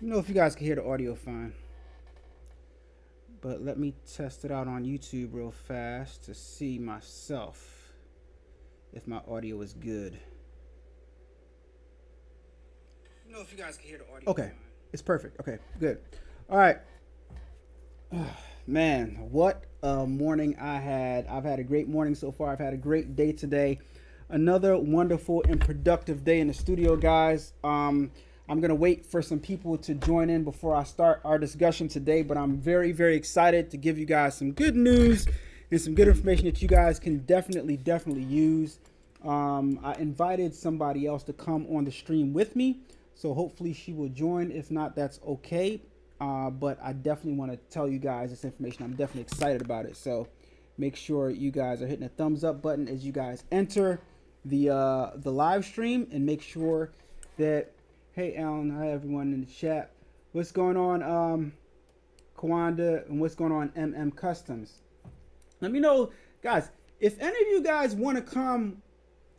I don't know if you guys can hear the audio fine, but let me test it out on YouTube real fast to see myself if my audio is good. I don't know if you guys can hear the audio. Okay, fine. It's perfect. Okay, good. All right. Man, what a morning I had. I've had a great morning so far. I've had a great day today. Another wonderful and productive day in the studio, guys. I'm going to wait for some people to join in before I start our discussion today, but I'm very, very excited to give you guys some good news and some good information that you guys can definitely use. I invited somebody else to come on the stream with me, so hopefully she will join. If not, that's okay. But I definitely want to tell you guys this information. I'm definitely excited about it. So make sure you guys are hitting the thumbs up button as you guys enter the live stream, and make sure that, hey Alan, hi everyone in the chat. What's going on, Kawanda, and what's going on, MM Customs? Let me know, guys, if any of you guys want to come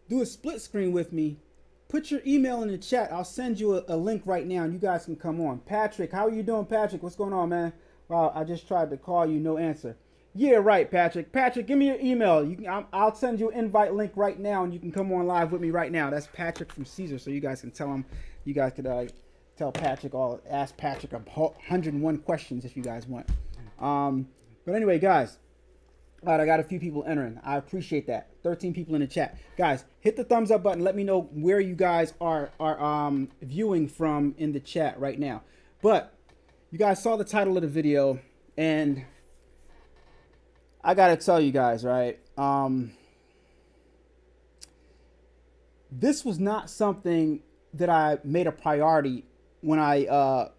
do a split screen with me. Put your email in the chat. I'll send you a link right now, and you guys can come on. Patrick, how are you doing, Patrick? What's going on, man? Wow, I just tried to call you, no answer. Yeah, right, Patrick. Patrick, give me your email. I'll send you an invite link right now, and you can come on live with me right now. That's Patrick from Caesar, so you guys can tell him. You guys could tell Patrick, or ask Patrick 101 questions if you guys want. But anyway, guys. All right, I got a few people entering. I appreciate that. 13 people in the chat. Guys, hit the thumbs up button. Let me know where you guys are viewing from in the chat right now. But you guys saw the title of the video, and I got to tell you guys, right? This was not something that I made a priority when I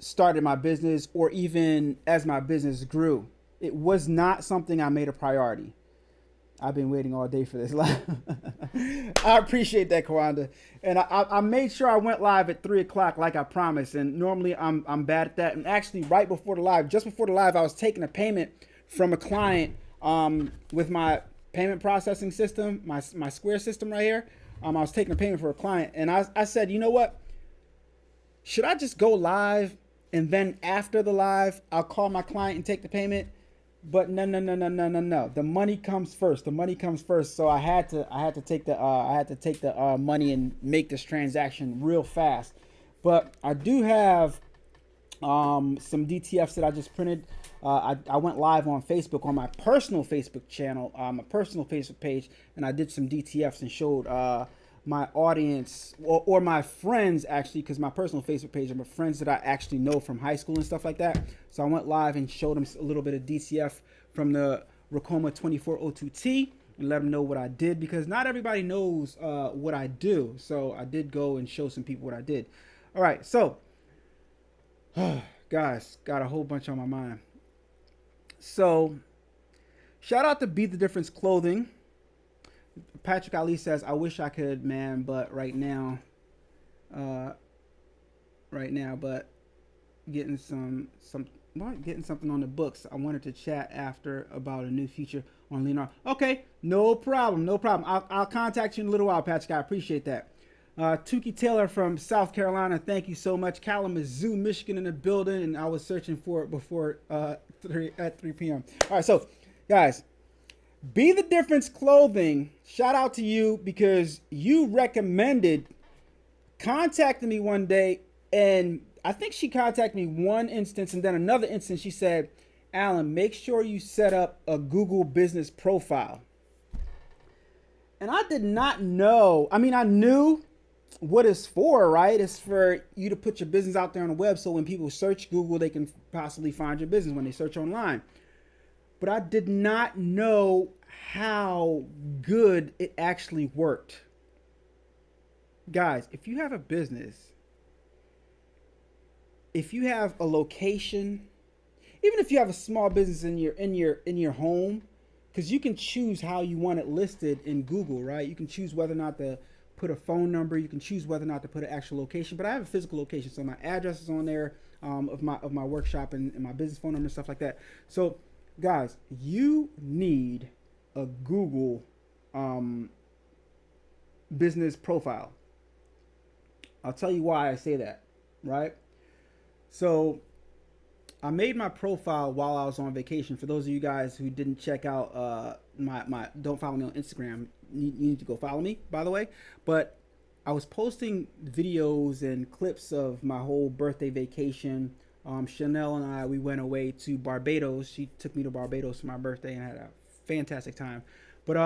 started my business, or even as my business grew. It was not something I made a priority. I've been waiting all day for this live. I appreciate that, Kawanda. And I made sure I went live at 3 o'clock like I promised. And normally I'm bad at that. And actually, right before the live, just before the live, I was taking a payment from a client with my payment processing system, my Square system right here. I was taking a payment for a client. And I said, you know what? Should I just go live, and then after the live, I'll call my client and take the payment? But no. The money comes first. The money comes first. So I had to take the money and make this transaction real fast. But I do have some DTFs that I just printed. I went live on Facebook, on my personal Facebook channel, my personal Facebook page, and I did some DTFs and showed my audience, or my friends, actually, because my personal Facebook page are my friends that I actually know from high school and stuff like that. So I went live and showed them a little bit of DTF from the Ricoma 2402T and let them know what I did, because not everybody knows what I do. So I did go and show some people what I did. All right, so guys, got a whole bunch on my mind. So shout out to Be The Difference Clothing. Patrick Ali says, I wish I could, man, but right now, but getting getting something on the books. I wanted to chat after about a new feature on Leonardo. Okay, no problem. I'll contact you in a little while, Patrick. I appreciate that. Tukey Taylor from South Carolina, thank you so much. Kalamazoo, Michigan in the building, and I was searching for it before 3 p.m. All right, so guys, Be The Difference Clothing, shout out to you, because you contacted me one day, and I think she contacted me one instance, and then another instance she said, Alan, make sure you set up a Google business profile. And I did not know. I mean, I knew what it's for, right? It's for you to put your business out there on the web, so when people search Google, they can possibly find your business when they search online. But I did not know how good it actually worked. Guys, if you have a business, if you have a location, even if you have a small business in your home, because you can choose how you want it listed in Google, right? You can choose whether or not to put a phone number. You can choose whether or not to put an actual location. But I have a physical location, so my address is on there of my workshop and my business phone number and stuff like that. So guys, you need a Google business profile. I'll tell you why I say that, right? So I made my profile while I was on vacation. For those of you guys who didn't check out my don't follow me on Instagram, you need to go follow me, by the way. But I was posting videos and clips of my whole birthday vacation. Chanel and I, we went away to Barbados. She took me to Barbados for my birthday and had a fantastic time. But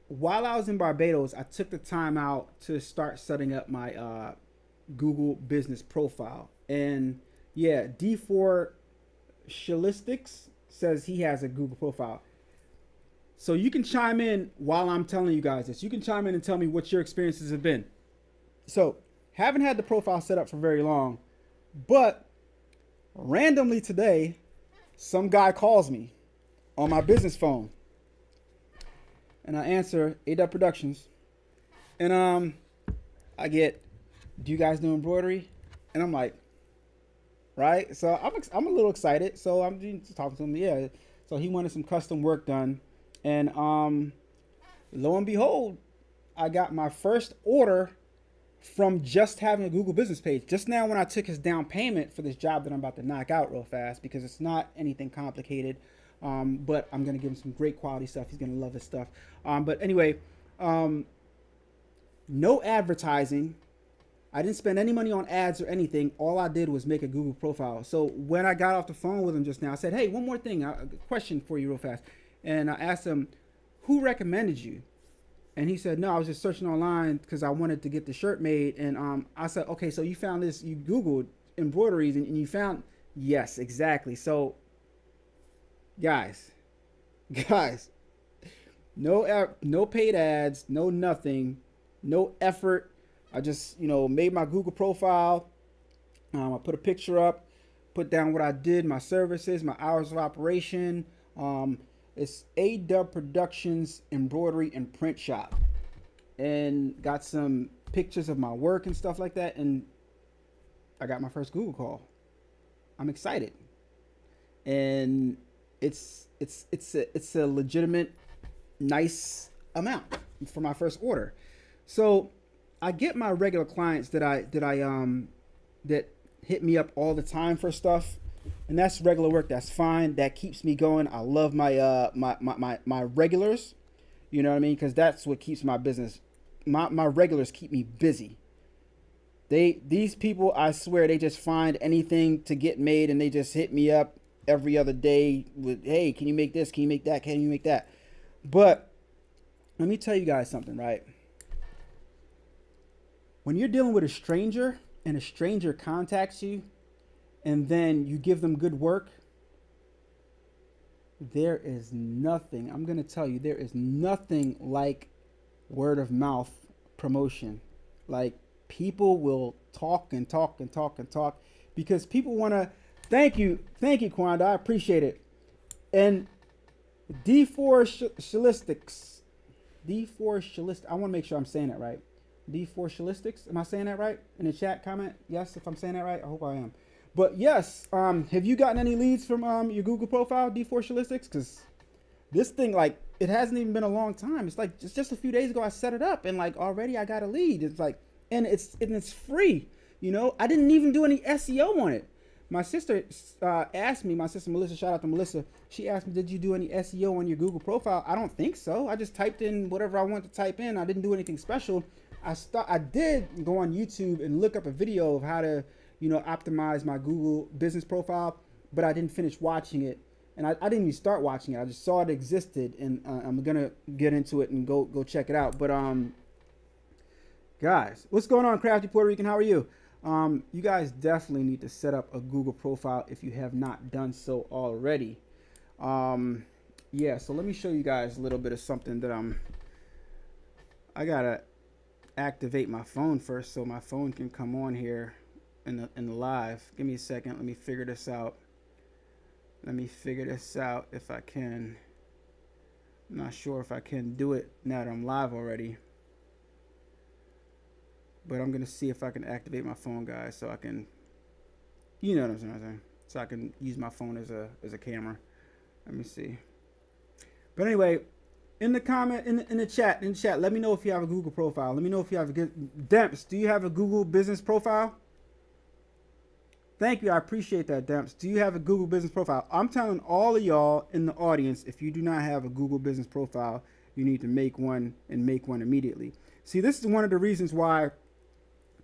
while I was in Barbados, I took the time out to start setting up my Google business profile. And yeah, D4 Shalistics says he has a Google profile. So you can chime in while I'm telling you guys this. You can chime in and tell me what your experiences have been. So, haven't had the profile set up for very long, but randomly today, some guy calls me on my business phone. And I answer A-Dubb Productions. And I get, do you guys do embroidery? And I'm like, right? So I'm a little excited. So I'm just talking to him. Yeah. So he wanted some custom work done. And lo and behold, I got my first order from just having a Google business page. Just now when I took his down payment for this job that I'm about to knock out real fast, because it's not anything complicated. But I'm going to give him some great quality stuff. He's going to love his stuff. But anyway, no advertising. I didn't spend any money on ads or anything. All I did was make a Google profile. So when I got off the phone with him just now, I said, hey, one more thing, a question for you real fast. And I asked him, who recommended you? And he said, no, I was just searching online because I wanted to get the shirt made. And I said, okay, so you found this, you Googled embroideries and you found, yes, exactly. So guys, no paid ads, no nothing, no effort. I just, made my Google profile. I put a picture up, put down what I did, my services, my hours of operation. It's A-Dubb Productions Embroidery and Print Shop. And got some pictures of my work and stuff like that. And I got my first Google call. I'm excited. And it's a legitimate, nice amount for my first order. So I get my regular clients that hit me up all the time for stuff, and that's regular work. That's fine. That keeps me going. I love my my regulars. You know what I mean? Because that's what keeps my business. My regulars keep me busy. These people, I swear, they just find anything to get made, and they just hit me up every other day with, hey, can you make this? Can you make that? Can you make that? But let me tell you guys something, right? When you're dealing with a stranger and a stranger contacts you and then you give them good work, there is nothing, I'm going to tell you, there is nothing like word of mouth promotion. Like, people will talk and talk and talk and talk because people want to, thank you, Kwanda, I appreciate it. And D4 Shalistics, I want to make sure I'm saying that right. D4 Shalistics, am I saying that right? In the chat comment, yes, if I'm saying that right, I hope I am. But yes, have you gotten any leads from your Google profile, D4 Shalistics? Because this thing, like, it hasn't even been a long time. It's like it's just a few days ago I set it up, and like already I got a lead. It's like, and it's free. I didn't even do any SEO on it. My sister asked me, my sister Melissa, shout out to Melissa. She asked me, did you do any SEO on your Google profile? I don't think so. I just typed in whatever I wanted to type in. I didn't do anything special. I did go on YouTube and look up a video of how to, optimize my Google business profile, but I didn't finish watching it. And I didn't even start watching it. I just saw it existed, and I'm going to get into it and go check it out. But, guys, what's going on, Crafty Puerto Rican? How are you? You guys definitely need to set up a Google profile if you have not done so already. Yeah, so let me show you guys a little bit of something that I got to activate my phone first so my phone can come on here in the live. Give me a second. Let me figure this out. If I can. I'm not sure if I can do it now that I'm live already. But I'm going to see if I can activate my phone, guys, so I can, you know what I'm saying? So I can use my phone as a camera. Let me see. But anyway, in the comment, in the chat, let me know if you have a Google profile. Let me know if you have a good, Demps, do you have a Google business profile? Thank you. I appreciate that, Demps. Do you have a Google business profile? I'm telling all of y'all in the audience, if you do not have a Google business profile, you need to make one, and make one immediately. See, this is one of the reasons why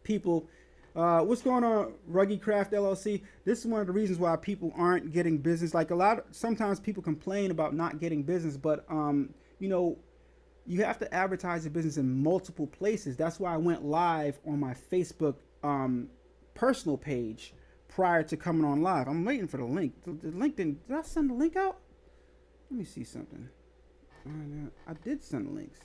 people, what's going on, Ruggy Craft LLC? This is one of the reasons why people aren't getting business. Like sometimes people complain about not getting business, but you know, you have to advertise your business in multiple places. That's why I went live on my Facebook personal page prior to coming on live. I'm waiting for the link. The link did I send the link out? Let me see something. I did send the links.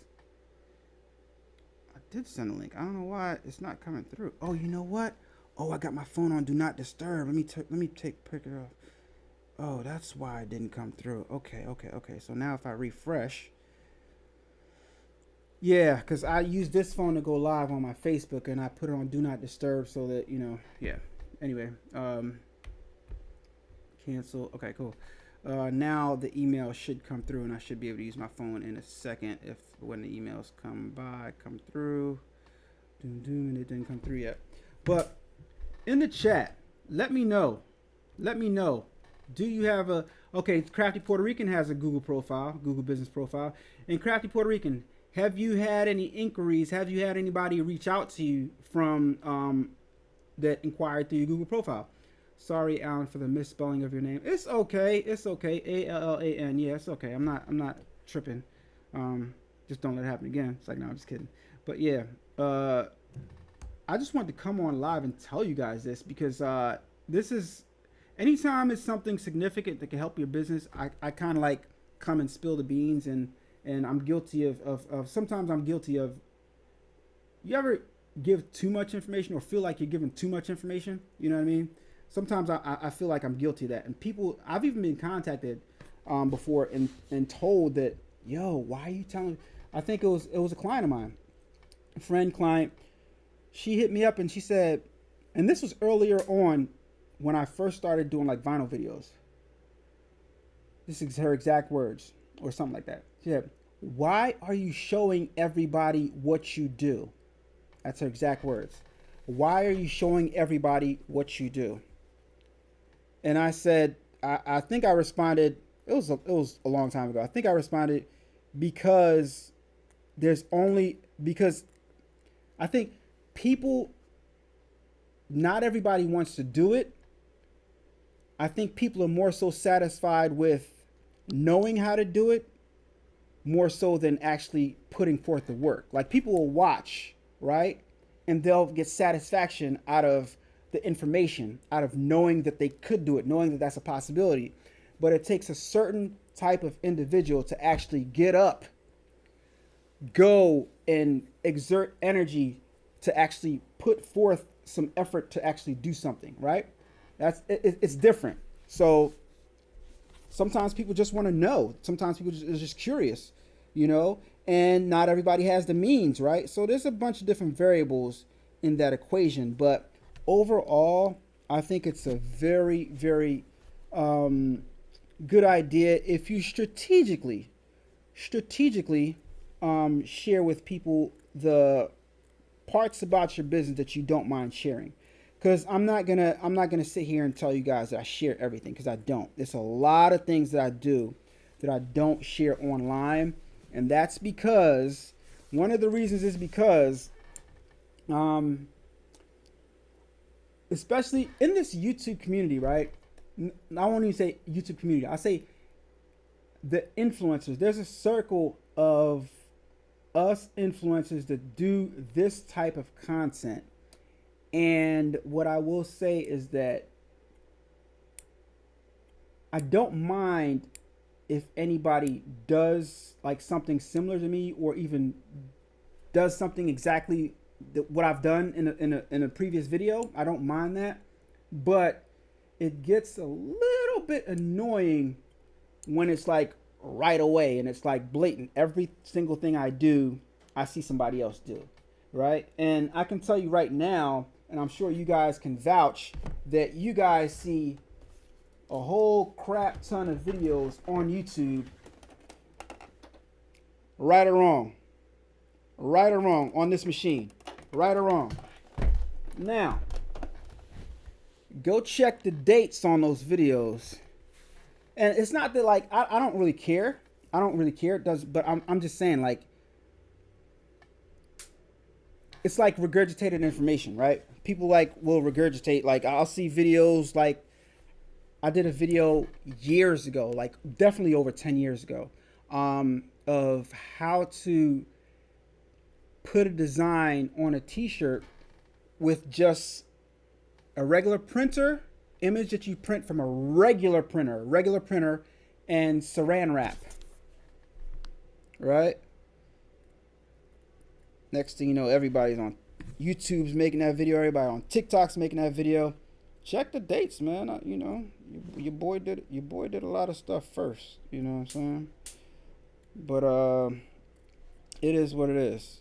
I did send a link. I don't know why it's not coming through. Oh, you know what? Oh, I got my phone on Do Not Disturb. Let me pick it up. Oh, that's why it didn't come through. Okay. So now if I refresh, yeah, because I use this phone to go live on my Facebook, and I put it on Do Not Disturb so that, you know, yeah. Anyway, cancel. Okay, cool. Now the email should come through, and I should be able to use my phone in a second when the emails come through. And it didn't come through yet. But in the chat, let me know. Do you have a, okay, Crafty Puerto Rican has a Google profile, Google business profile. And Crafty Puerto Rican, have you had any inquiries? Have you had anybody reach out to you from that inquired through your Google profile? Sorry, Alan, for the misspelling of your name. It's okay. Allan. Yeah, it's okay. I'm not tripping. Just don't let it happen again. It's like, no, I'm just kidding. But yeah, I just wanted to come on live and tell you guys this, because this is, anytime it's something significant that can help your business, I kind of like come and spill the beans, and I'm guilty of sometimes I'm guilty of, you ever give too much information or feel like you're giving too much information? You know what I mean? Sometimes I feel like I'm guilty of that. And people, I've even been contacted before and told that, yo, why are you telling, I think it was a client of mine, a friend client. She hit me up and she said, and this was earlier on when I first started doing like vinyl videos. This is her exact words or something like that. She said, why are you showing everybody what you do? That's her exact words. Why are you showing everybody what you do? And I said, I think I responded, it was a long time ago. I think I responded because I think people, not everybody wants to do it. I think people are more so satisfied with knowing how to do it more so than actually putting forth the work. Like, people will watch, right? And they'll get satisfaction out of the information, out of knowing that they could do it, knowing that that's a possibility. But it takes a certain type of individual to actually get up, go and exert energy to actually put forth some effort to actually do something, right? It's different. So sometimes people just want to know. Sometimes people are just curious, you know, and not everybody has the means, right? So there's a bunch of different variables in that equation. But overall, I think it's a very, very good idea if you strategically share with people the parts about your business that you don't mind sharing. Because I'm not gonna sit here and tell you guys that I share everything, because I don't. There's a lot of things that I do that I don't share online, and that's because one of the reasons is because especially in this YouTube community, right? I won't even say YouTube community. I say the influencers. There's a circle of us influencers that do this type of content. And what I will say is that I don't mind if anybody does like something similar to me, or even does something exactly what I've done in a previous video. I don't mind that, but it gets a little bit annoying when it's like right away and it's like blatant. Every single thing I do, I see somebody else do, right? And I can tell you right now, and I'm sure you guys can vouch, that you guys see a whole crap ton of videos on YouTube, right or wrong on this machine, right or wrong. Now, Go check the dates on those videos. And it's not that like I don't really care. I don't really care. It does, but I'm just saying like it's like regurgitated information, right? People like will regurgitate. Like I'll see videos like I did a video years ago, like definitely over 10 years ago, of how to put a design on a t-shirt with just a regular printer, image that you print from a regular printer, and saran wrap, right? Next thing you know, everybody's on YouTube's making that video. Everybody on TikTok's making that video. Check the dates, man. You know, your boy did a lot of stuff first. You know what I'm saying? But it is what it is.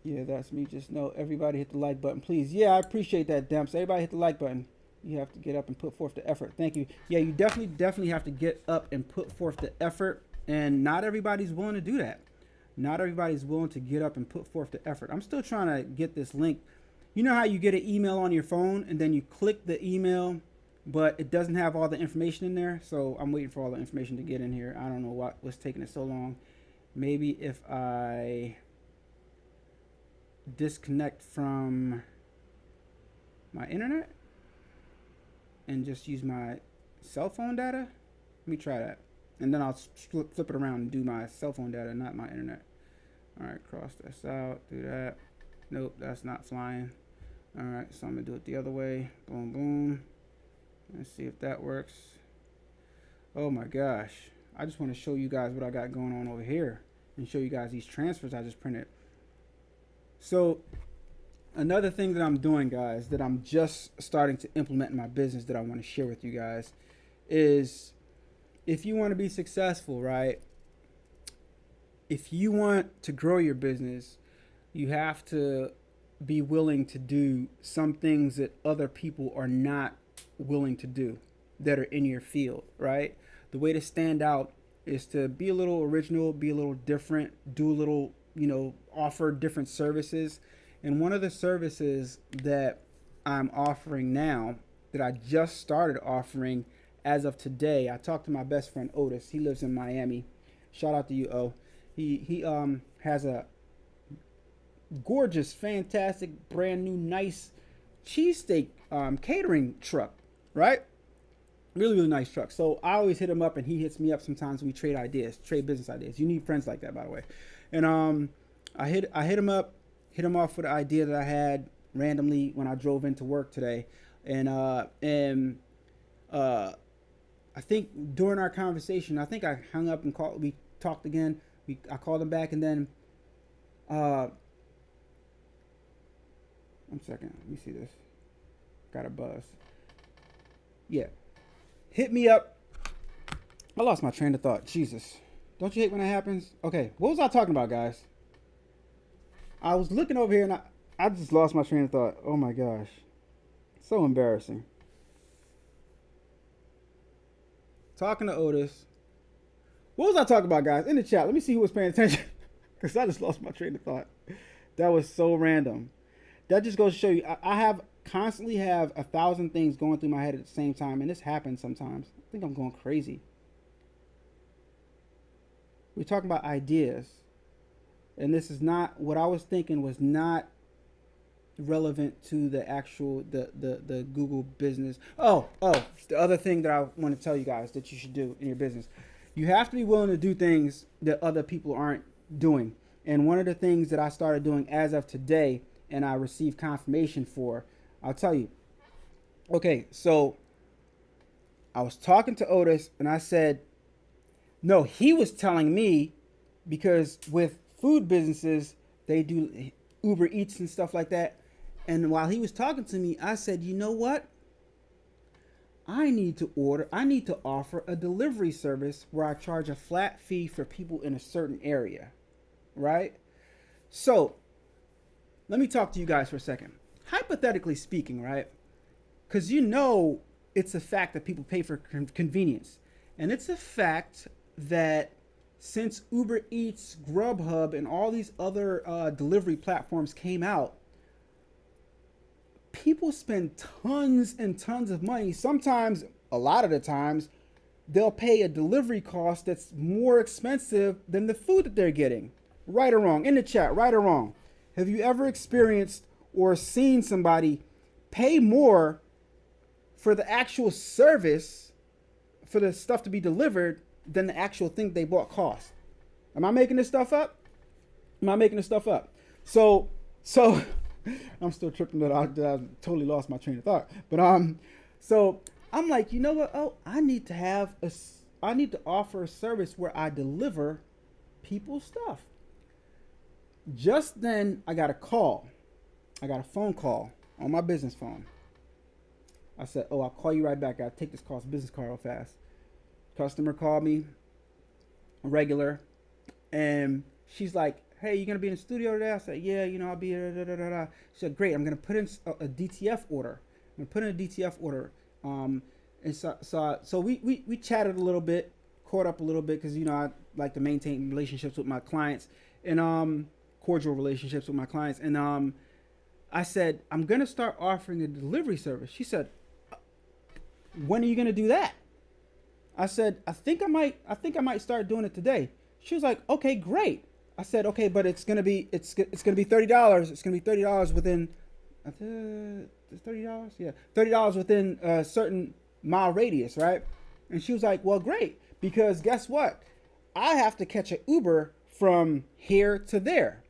Yeah, that's me. Just know everybody hit the like button, please. Yeah, I appreciate that, Demps. Everybody hit the like button. You have to get up and put forth the effort. Thank you. Yeah, you definitely have to get up and put forth the effort. And not everybody's willing to do that. Not everybody's willing to get up and put forth the effort. I'm still trying to get this link. You know how you get an email on your phone and then you click the email, but it doesn't have all the information in there? So I'm waiting for all the information to get in here. I don't know what's taking it so long. Maybe if I disconnect from my internet and just use my cell phone data. Let me try that. And then I'll flip it around and do my cell phone data, not my internet. All right, cross this out, do that. Nope, that's not flying. All right, so I'm gonna do it the other way. Boom, boom. Let's see if that works. Oh my gosh. I just want to show you guys what I got going on over here and show you guys these transfers I just printed. So another thing that I'm doing, guys, that I'm just starting to implement in my business that I want to share with you guys is if you want to be successful, right? If you want to grow your business, you have to be willing to do some things that other people are not willing to do that are in your field, right? The way to stand out is to be a little original, be a little different, do a little, offer different services. And one of the services that I'm offering now that I just started offering as of today, I talked to my best friend Otis. He lives in Miami. Shout out to you, O. He has a gorgeous, fantastic, brand new, nice cheesesteak catering truck, right? Really, really nice truck. So I always hit him up and he hits me up sometimes. We trade business ideas. You need friends like that, by the way. And I hit him up, hit him off with an idea that I had randomly when I drove into work today. And I think during our conversation, I think I hung up and we talked again. I called him back and then, 1 second, let me see this. Got a buzz. Yeah. Hit me up. I lost my train of thought. Jesus. Don't you hate when that happens? Okay. What was I talking about, guys? I was looking over here and I just lost my train of thought. Oh my gosh. So embarrassing. Talking to Otis. What was I talking about, guys? In the chat. Let me see who was paying attention. Because I just lost my train of thought. That was so random. That just goes to show you, I constantly have 1,000 things going through my head at the same time, and this happens sometimes. I think I'm going crazy. We're talking about ideas, and this is not, what I was thinking was not relevant to the actual, the Google business. Oh, the other thing that I want to tell you guys that you should do in your business. You have to be willing to do things that other people aren't doing. And one of the things that I started doing as of today, and I received confirmation for, I'll tell you. Okay, so I was talking to Otis and I said, no, he was telling me, because with food businesses, they do Uber Eats and stuff like that. And while he was talking to me, I said, you know what? I need to offer a delivery service where I charge a flat fee for people in a certain area, right? So let me talk to you guys for a second. Hypothetically speaking, right? Because it's a fact that people pay for convenience. And it's a fact that since Uber Eats, Grubhub, and all these other delivery platforms came out, people spend tons and tons of money. Sometimes, a lot of the times, they'll pay a delivery cost that's more expensive than the food that they're getting. Right or wrong? In the chat, right or wrong? Have you ever experienced or seen somebody pay more for the actual service, for the stuff to be delivered, than the actual thing they bought cost? Am I making this stuff up? Am I making this stuff up? So I'm still tripping that I totally lost my train of thought. But so I'm like, you know what? Oh, I need to offer a service where I deliver people's stuff. Just then I got a phone call on my business phone. I said, oh, I'll call you right back. I'll take this call. It's a business call real fast. Customer called me, a regular, and she's like, hey, you gonna be in the studio today? I said, yeah, I'll be here. She said, great. I'm gonna put in a DTF order. And so we chatted a little bit, caught up a little bit, because I like to maintain relationships with my clients, and cordial relationships with my clients. And I said, I'm gonna start offering a delivery service. She said, when are you gonna do that? I said, I think I might start doing it today. She was like, okay, great. I said, okay, but it's gonna be $30. It's gonna be $30 within, $30? Yeah, $30 within a certain mile radius, right? And she was like, well, great, because guess what? I have to catch an Uber from here to there.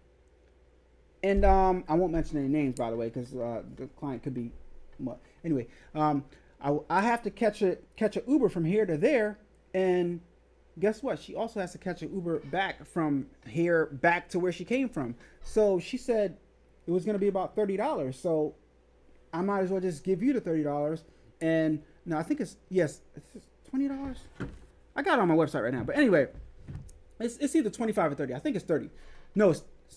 And I won't mention any names, by the way, because the client could be, what? Anyway, I have to catch an Uber from here to there, and guess what? She also has to catch an Uber back from here back to where she came from. So she said it was going to be about $30. So I might as well just give you the $30. And no, I think it's $20. I got it on my website right now. But anyway, it's either 25 or 30. I think it's 30. No,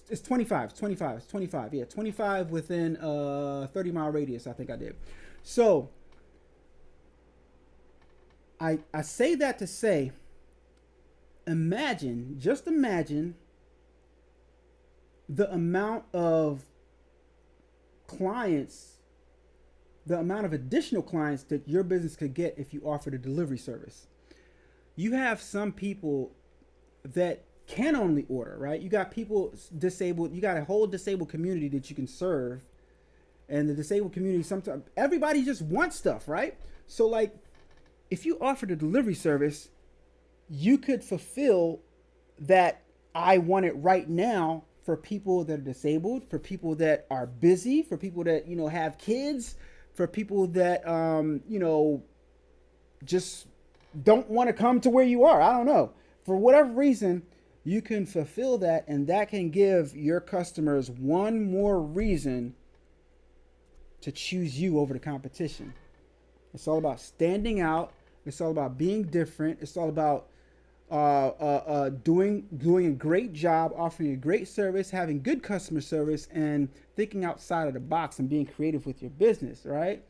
it's 25. It's 25. It's 25. Yeah, 25 within a 30-mile radius, I think I did. So I say that to say, just imagine the amount of clients, the amount of additional clients that your business could get if you offered a delivery service. You have some people that can only order, right? You got people disabled. You got a whole disabled community that you can serve. And the disabled community, sometimes everybody just wants stuff, right? So like, if you offered a delivery service, you could fulfill that I want it right now for people that are disabled, for people that are busy, for people that, have kids, for people that, just don't want to come to where you are. I don't know. For whatever reason, you can fulfill that, and that can give your customers one more reason to choose you over the competition. It's all about standing out. It's all about being different. It's all about doing a great job, offering a great service, having good customer service, and thinking outside of the box and being creative with your business, right?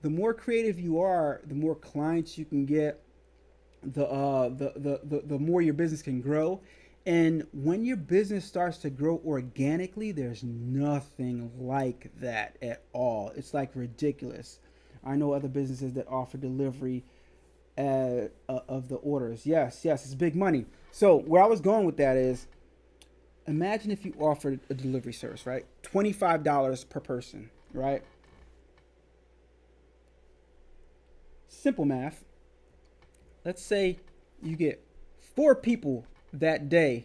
The more creative you are, the more clients you can get, the more your business can grow. And when your business starts to grow organically, there's nothing like that at all. It's like ridiculous. I know other businesses that offer delivery of the orders. Yes, it's big money. So where I was going with that is, imagine if you offered a delivery service, right? $25 per person, right? Simple math. Let's say you get 4 people that day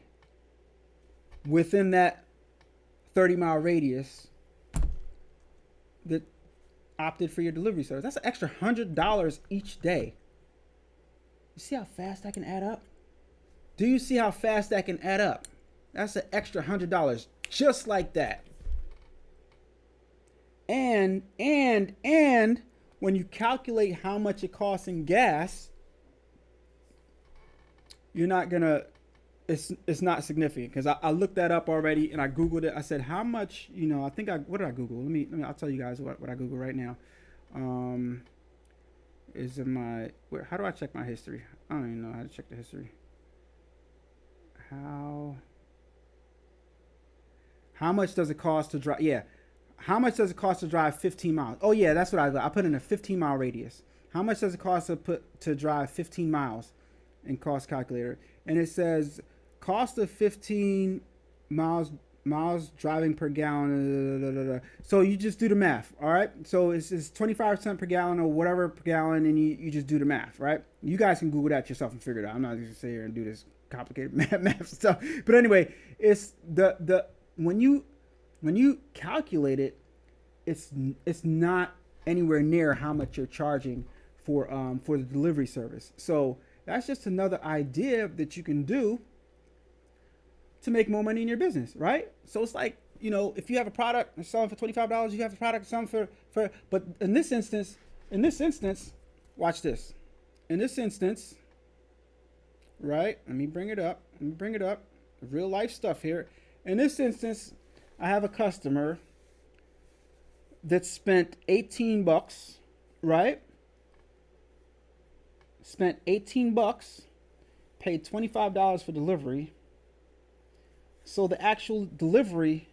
within that 30-mile radius that opted for your delivery service. That's an extra $100 each day. You see how fast that can add up? Do you see how fast that can add up? That's an extra $100 just like that. And when you calculate how much it costs in gas, you're not gonna, it's not significant, because I looked that up already and I Googled it. I said, how much, what did I Google? Let me, I'll tell you guys what I Google right now. How do I check my history? I don't even know how to check the history. How much does it cost to drive? Yeah. how much does it cost to drive 15 miles? Oh yeah, that's what I put in a 15-mile radius. How much does it cost to drive 15 miles in cost calculator? And it says cost of 15 miles driving per gallon. So you just do the math, all right? So it's 25% per gallon or whatever per gallon, and you just do the math, right? You guys can Google that yourself and figure it out. I'm not going to sit here and do this complicated math stuff. But anyway, it's the when you calculate it, it's not anywhere near how much you're charging for the delivery service. So that's just another idea that you can do to make more money in your business, right? So it's like, you know, if you have a product and selling for $25, you have a product selling for but in this instance, watch this. In this instance, right? Let me bring it up. Real life stuff here. In this instance, I have a customer that spent $18, right? Spent $18, paid $25 for delivery. So the actual delivery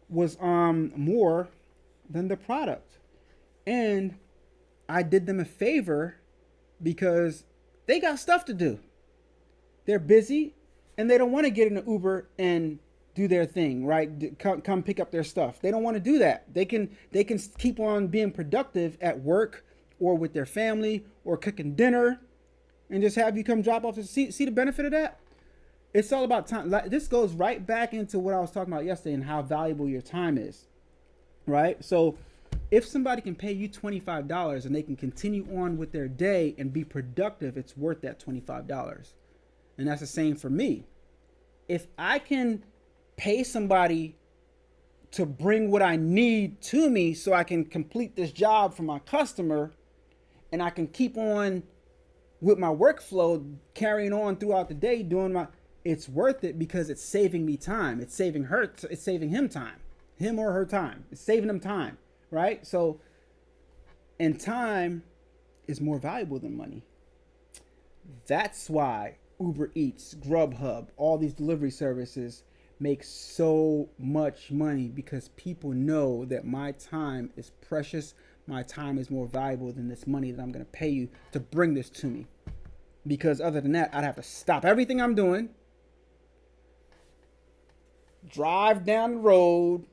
was more than the product. And I did them a favor because they got stuff to do. They're busy and they don't want to get in an Uber and do their thing, right? Come pick up their stuff. They don't want to do that. They can keep on being productive at work or with their family or cooking dinner and just have you come drop off. See the benefit of that? It's all about time. This goes right back into what I was talking about yesterday and how valuable your time is, right? So if somebody can pay you $25 and they can continue on with their day and be productive, it's worth that $25. And that's the same for me. If I can pay somebody to bring what I need to me so I can complete this job for my customer and I can keep on with my workflow, carrying on throughout the day, it's worth it because it's saving me time. It's saving him time, him or her time. It's saving them time, right? So, and time is more valuable than money. That's why Uber Eats, Grubhub, all these delivery services make so much money, because people know that my time is precious. My time is more valuable than this money that I'm going to pay you to bring this to me. Because other than that, I'd have to stop everything I'm doing, drive down the road.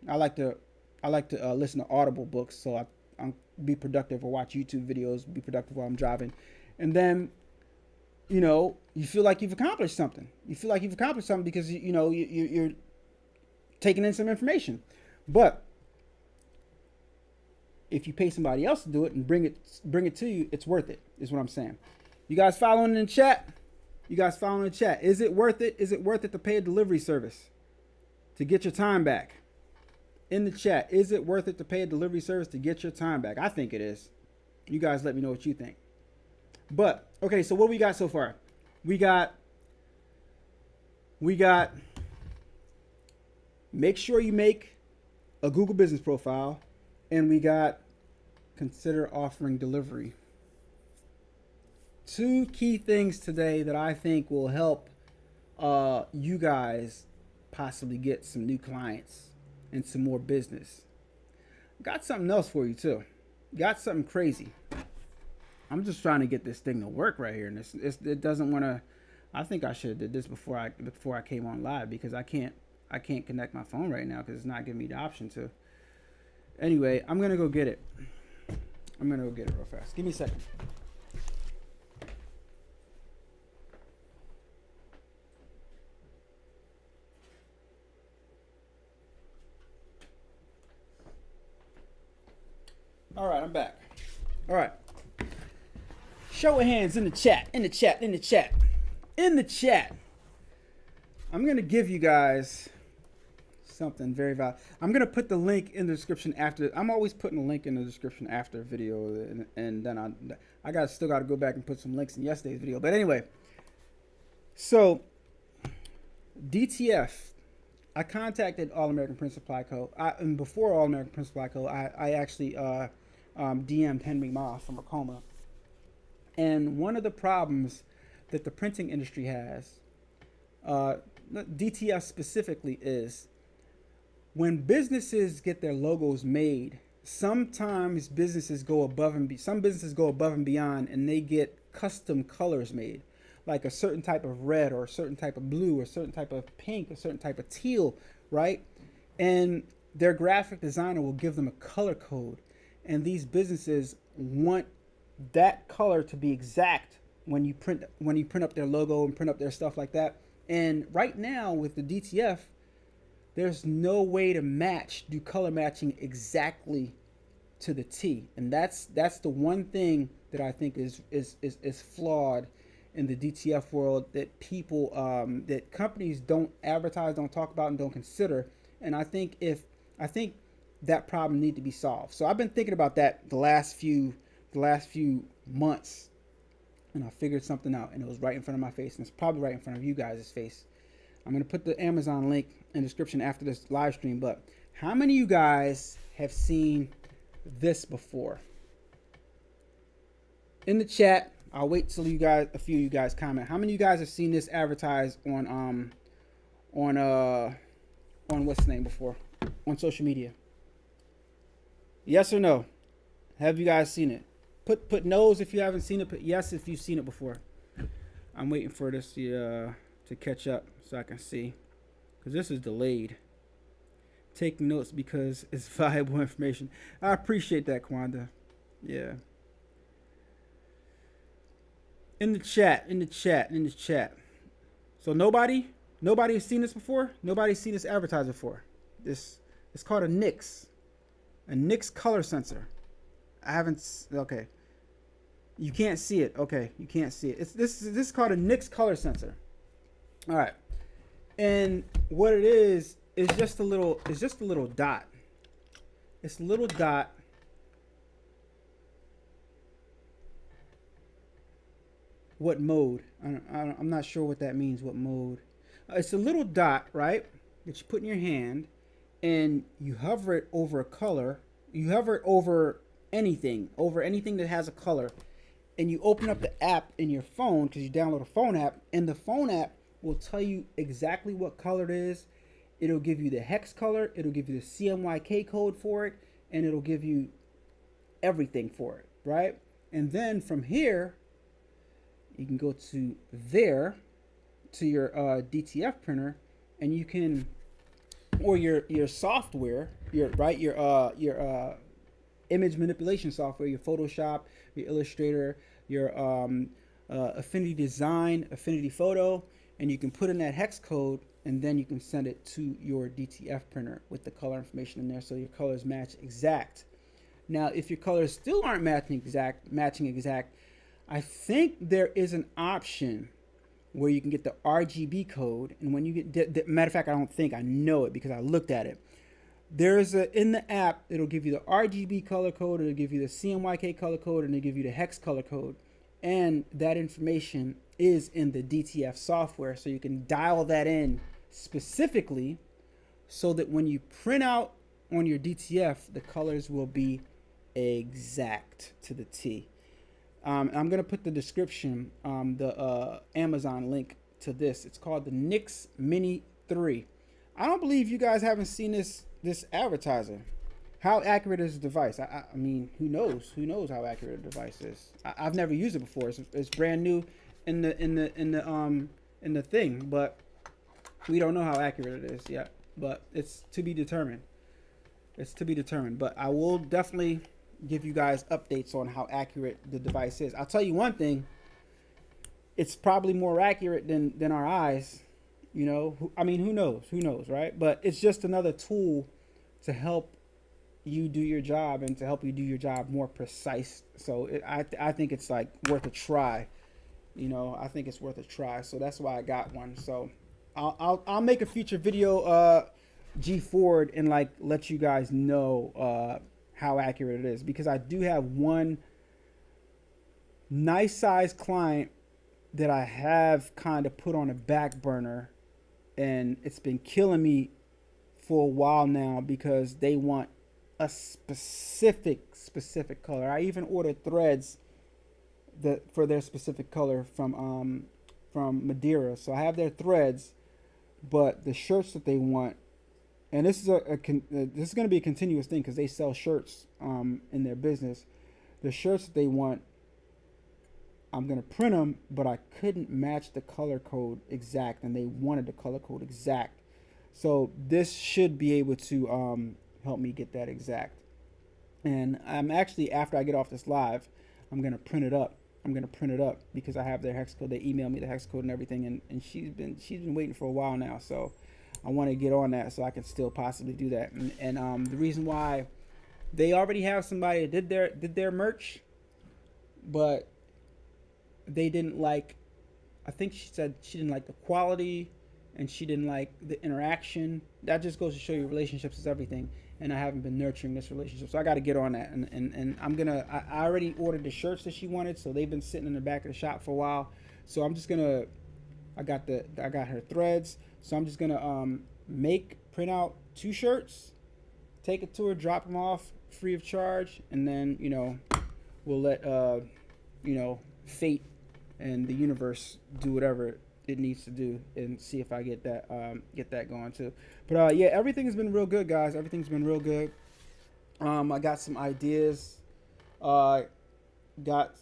I like to listen to Audible books, so I'm be productive, or watch YouTube videos, be productive while I'm driving. And then, you know, you feel like you've accomplished something. You feel like you've accomplished something because you're taking in some information. But if you pay somebody else to do it and bring it to you, it's worth it, is what I'm saying. You guys following in the chat? Is it worth it? Is it worth it to pay a delivery service to get your time back? In the chat, is it worth it to pay a delivery service to get your time back? I think it is. You guys let me know what you think. But, okay, so what we got so far? We got make sure you make a Google business profile, and we got consider offering delivery. Two key things today that I think will help you guys possibly get some new clients and some more business. Got something else for you too. Got something crazy. I'm just trying to get this thing to work right here, and it doesn't want to. I think I should have did this before I came on live, because I can't connect my phone right now because it's not giving me the option to. Anyway, I'm gonna go get it. Real fast. Give me a second. All right, I'm back. All right. Show of hands in the chat. I'm going to give you guys something very valuable. I'm going to put the link in the description after. I'm always putting a link in the description after a video, and then I still got to go back and put some links in yesterday's video. But anyway, so DTF. I contacted All American Print Supply Co. And before All American Print Supply Co., I actually DM'd Henry Ma from Ricoma. And one of the problems that the printing industry has, DTF specifically is when businesses get their logos made. Sometimes businesses go above and some businesses go above and beyond, and they get custom colors made, like a certain type of red or a certain type of blue or a certain type of pink, a certain type of teal, right? And their graphic designer will give them a color code, and these businesses want that color to be exact when you print up their logo and print up their stuff like that. And right now with the DTF, there's no way to do color matching exactly to the T, and that's the one thing that I think is flawed in the DTF world, that people that companies don't advertise, don't talk about, and don't consider. And I think that problem needs to be solved. So I've been thinking about that the last few months, and I figured something out, and it was right in front of my face, and it's probably right in front of you guys' face. I'm going to put the Amazon link in the description after this live stream, but how many of you guys have seen this before? In the chat, I'll wait till a few of you guys comment. How many of you guys have seen this advertised on what's the name before? On social media? Yes or no? Have you guys seen it? Put no's if you haven't seen it. Put yes if you've seen it before. I'm waiting for this to catch up so I can see, because this is delayed. Take notes because it's valuable information. I appreciate that, Kwanda. Yeah. In the chat. So nobody has seen this before. Nobody's seen this advertised before. It's called a NIX color sensor. I haven't. Okay. You can't see it. Okay, you can't see it. This is called a NIX color sensor. All right, and what it is just a little dot. It's a little dot. What mode? I'm not sure what that means. What mode? It's a little dot, right? That you put in your hand, and you hover it over a color. You hover it over anything that has a color, and you open up the app in your phone, because you download a phone app, and the phone app will tell you exactly what color it is. It'll give you the hex color, it'll give you the CMYK code for it, and it'll give you everything for it, right? And then from here, you can go to your DTF printer, and you can, or your software, your image manipulation software, your Photoshop, your Illustrator, your Affinity Design, Affinity Photo, and you can put in that hex code, and then you can send it to your DTF printer with the color information in there, so your colors match exact. Now, if your colors still aren't matching exact, I think there is an option where you can get the RGB code, and when you get, matter of fact, I know it because I looked at it. There's in the app, it'll give you the RGB color code, it'll give you the CMYK color code, and it'll give you the hex color code. And that information is in the DTF software, so you can dial that in specifically so that when you print out on your DTF, the colors will be exact to the T. I'm going to put the description, the Amazon link to this. It's called the NIX Mini 3. I don't believe you guys haven't seen this advertiser. How accurate is the device? I mean, who knows? Who knows how accurate the device is? I've never used it before. It's brand new in the thing, but we don't know how accurate it is yet. But it's to be determined. It's to be determined. But I will definitely give you guys updates on how accurate the device is. I'll tell you one thing. It's probably more accurate than our eyes. You know, I mean, who knows? Who knows, right? But it's just another tool to help you do your job and to help you do your job more precise. So I think it's like worth a try. You know, I think it's worth a try. So that's why I got one. So I'll make a future video, G Ford, and like let you guys know how accurate it is, because I do have one nice size client that I have kind of put on a back burner, and it's been killing me for a while now because they want a specific color. I even ordered threads for their specific color from Madeira. So I have their threads, but the shirts that they want, and this is this is going to be a continuous thing because they sell shirts in their business. The shirts that they want, I'm going to print them, but I couldn't match the color code exact, and they wanted the color code exact. So this should be able to help me get that exact. And I'm actually, after I get off this live, I'm going to print it up. I'm going to print it up because I have their hex code. They email me the hex code and everything, and she's been waiting for a while now. So I want to get on that so I can still possibly do that. And the reason why, they already have somebody that did their merch, but they didn't like, I think she said she didn't like the quality and she didn't like the interaction. That just goes to show you relationships is everything. And I haven't been nurturing this relationship. So I got to get on that. And I already ordered the shirts that she wanted. So they've been sitting in the back of the shop for a while. So I'm just going to, I got her threads. So I'm just going to print out 2 shirts, take it to her, drop them off free of charge. And then, we'll let, fate and the universe do whatever it needs to do and see if I get that going too. But yeah, everything has been real good, guys. Everything's been real good. I got some ideas. Got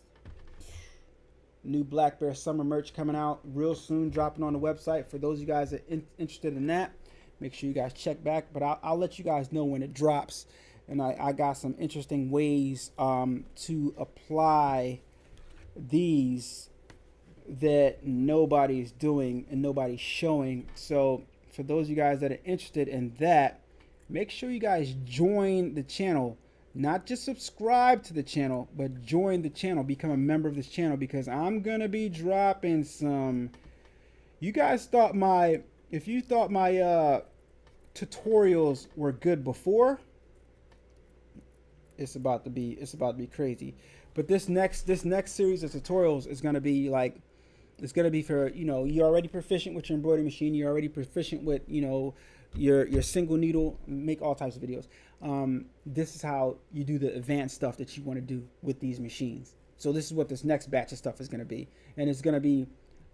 new Black Bear summer merch coming out real soon, dropping on the website. For those of you guys that are interested in that, make sure you guys check back. But I'll let you guys know when it drops. And I got some interesting ways to apply these that nobody's doing and nobody's showing. So for those of you guys that are interested in that, make sure you guys join the channel. Not just subscribe to the channel, but join the channel, become a member of this channel, because I'm gonna be dropping some. You guys thought if you thought my tutorials were good before, it's about to be crazy. But this next series of tutorials is gonna be like, it's gonna be for, you're already proficient with your embroidery machine, you're already proficient with, your single needle, make all types of videos. This is how you do the advanced stuff that you want to do with these machines. So this is what this next batch of stuff is going to be, and it's going to be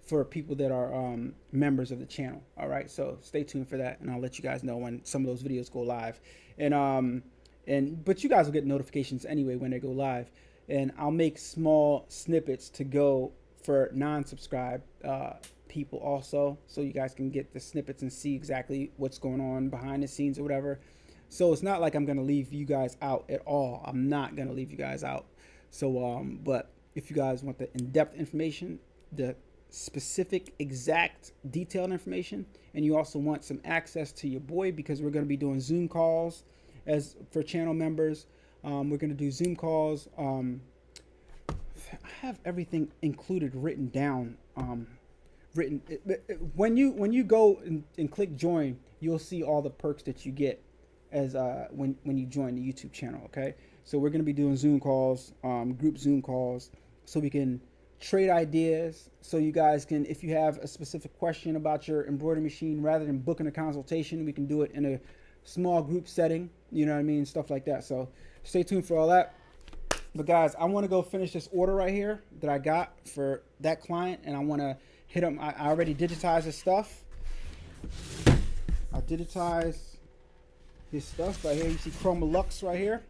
for people that are members of the channel. All right, so stay tuned for that, and I'll let you guys know when some of those videos go live. But you guys will get notifications anyway when they go live, and I'll make small snippets to go for non-subscribed people also, so you guys can get the snippets and see exactly what's going on behind the scenes or whatever. So it's not like I'm going to leave you guys out at all. I'm not going to leave you guys out. So but if you guys want the in-depth information, the specific, exact, detailed information, and you also want some access to your boy, because we're going to be doing Zoom calls as for channel members. We're going to do Zoom calls. I have everything included written down. When you go and click join, you'll see all the perks that you get as when you join the YouTube channel. Okay, so we're going to be doing Zoom calls, group Zoom calls, so we can trade ideas, so you guys can, if you have a specific question about your embroidery machine, rather than booking a consultation, we can do it in a small group setting, you know what I mean, stuff like that. So stay tuned for all that. But guys, I want to go finish this order right here that I got for that client, and I want to hit them. I already digitized his stuff. I digitized his stuff right here. You see Chroma Lux right here.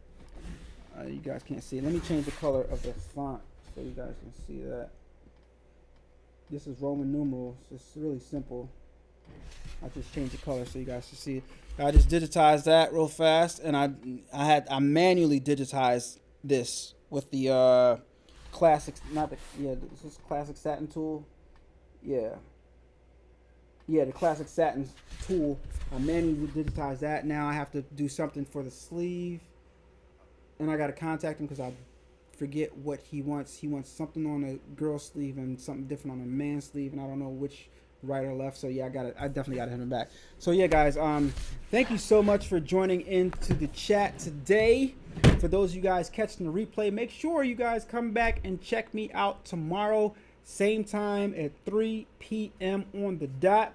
You guys can't see it. Let me change the color of the font so you guys can see that. This is Roman numerals. It's really simple. I just changed the color so you guys can see it. I just digitized that real fast, and I manually digitized this with the classic, this is classic satin tool. Yeah, the classic satin tool. I manually digitized that. Now I have to do something for the sleeve, and I got to contact him because I forget what he wants. He wants something on a girl sleeve and something different on a man sleeve, and I don't know which, right or left. So yeah, I definitely got to hit him back. So yeah, guys, thank you so much for joining into the chat today. For those of you guys catching the replay, make sure you guys come back and check me out tomorrow, same time at 3 p.m. on the dot.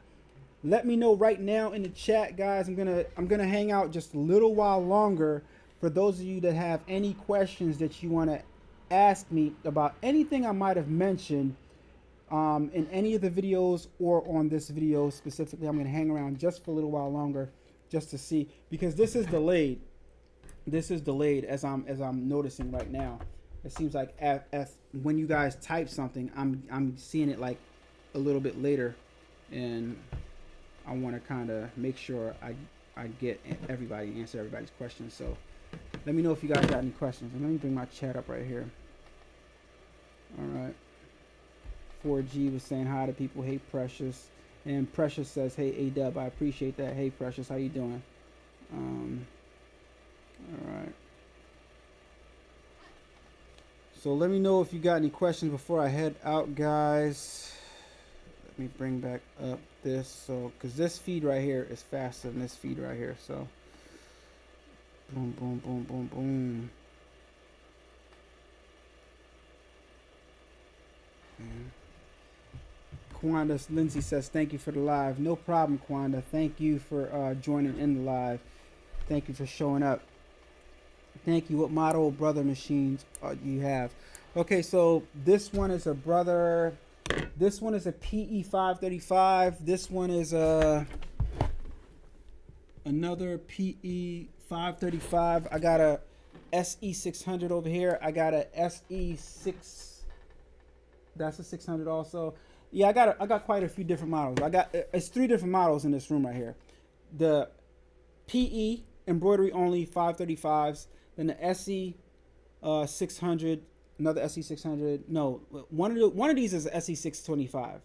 Let me know right now in the chat, guys. I'm gonna hang out just a little while longer. For those of you that have any questions that you want to ask me about anything I might have mentioned, in any of the videos or on this video specifically. I'm going to hang around just for a little while longer just to see, because this is delayed. This is delayed as I'm noticing right now. It seems like when you guys type something, I'm seeing it like a little bit later, and I want to kind of make sure I get everybody, answer everybody's questions. So let me know if you guys got any questions. And let me bring my chat up right here. All right. 4G was saying hi to people. Hey, Precious. And Precious says, hey, A-Dubb, I appreciate that. Hey, Precious, how you doing? All right. So let me know if you got any questions before I head out, guys. Let me bring back up this. So, because this feed right here is faster than this feed right here. So, boom, boom, boom, boom, boom. Kwanda Lindsay says, thank you for the live. No problem, Kwanda. Thank you for joining in the live. Thank you for showing up. Thank you. What model of brother machines do you have? Okay, so this one is a brother. This one is a PE 535. This one is another PE 535. I got a SE 600 over here. I got a SE 6. That's a 600 also. Yeah, I got quite a few different models. It's 3 different models in this room right here. The PE embroidery only 535s. Then the SE 600, another SE 600. No, one of these is SE 625,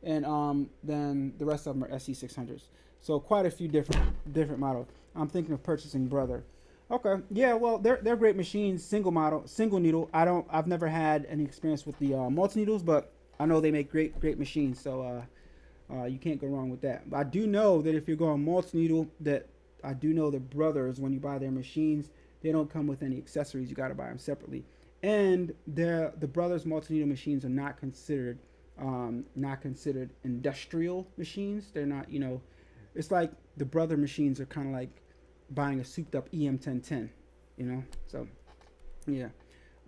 and then the rest of them are SE 600s. So quite a few different models. I'm thinking of purchasing brother. Okay, yeah, well they're great machines. Single needle. I've never had any experience with the multi needles, but I know they make great machines. So you can't go wrong with that. But I do know that if you're going multi needle, that I do know the brothers, when you buy their machines, they don't come with any accessories. You got to buy them separately. And the brothers multi-needle machines are not considered industrial machines. They're not, it's like the brother machines are kind of like buying a souped up EM1010, So, yeah.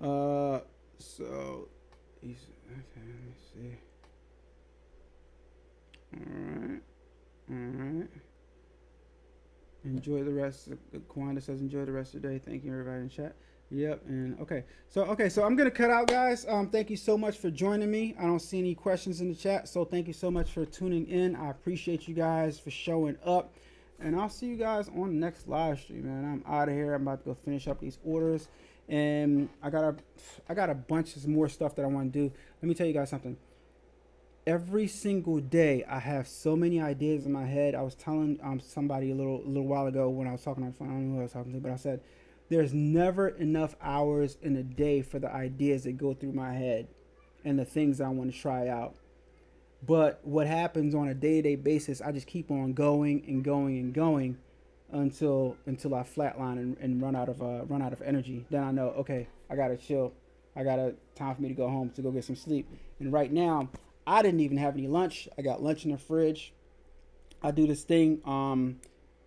So, okay, let me see. All right. Enjoy the rest. Kwanda says enjoy the rest of the day. Thank you everybody in chat. Yep. And okay, so I'm gonna cut out, guys. Thank you so much for joining me. I don't see any questions in the chat, so thank you so much for tuning in. I appreciate you guys for showing up, and I'll see you guys on the next live stream, man. I'm out of here. I'm about to go finish up these orders, and I got a bunch of more stuff that I want to do. Let me tell you guys something. Every single day, I have so many ideas in my head. I was telling somebody a little while ago when I was talking on the phone. I don't know who I was talking to, but I said, there's never enough hours in a day for the ideas that go through my head and the things I want to try out. But what happens on a day-to-day basis, I just keep on going and going and going until I flatline and run out of energy. Then I know, okay, I gotta chill. Time for me to go home to go get some sleep. And right now, I didn't even have any lunch. I got lunch in the fridge. I do this thing.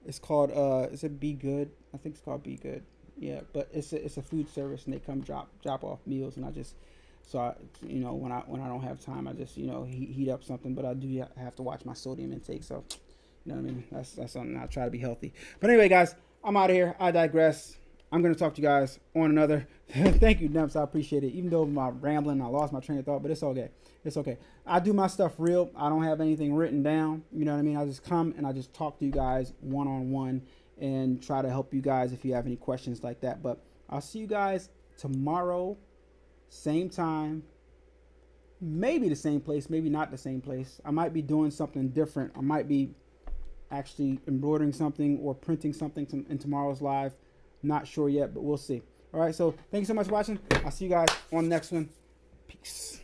It's called is it Be Good? I think it's called Be Good. Yeah, but it's a food service, and they come drop off meals, and I just when I don't have time, I just heat up something. But I do have to watch my sodium intake. So what I mean. That's something I try to be healthy. But anyway, guys, I'm out of here. I digress. I'm gonna talk to you guys on another. Thank you, Dumps. I appreciate it. Even though my rambling, I lost my train of thought, but it's okay. It's okay. I do my stuff real. I don't have anything written down. You know what I mean? I just come and I just talk to you guys one-on-one and try to help you guys if you have any questions like that. But I'll see you guys tomorrow, same time, maybe the same place, maybe not the same place. I might be doing something different. I might be actually embroidering something or printing something in tomorrow's live. Not sure yet, but we'll see. All right, so thank you so much for watching. I'll see you guys on the next one. Peace.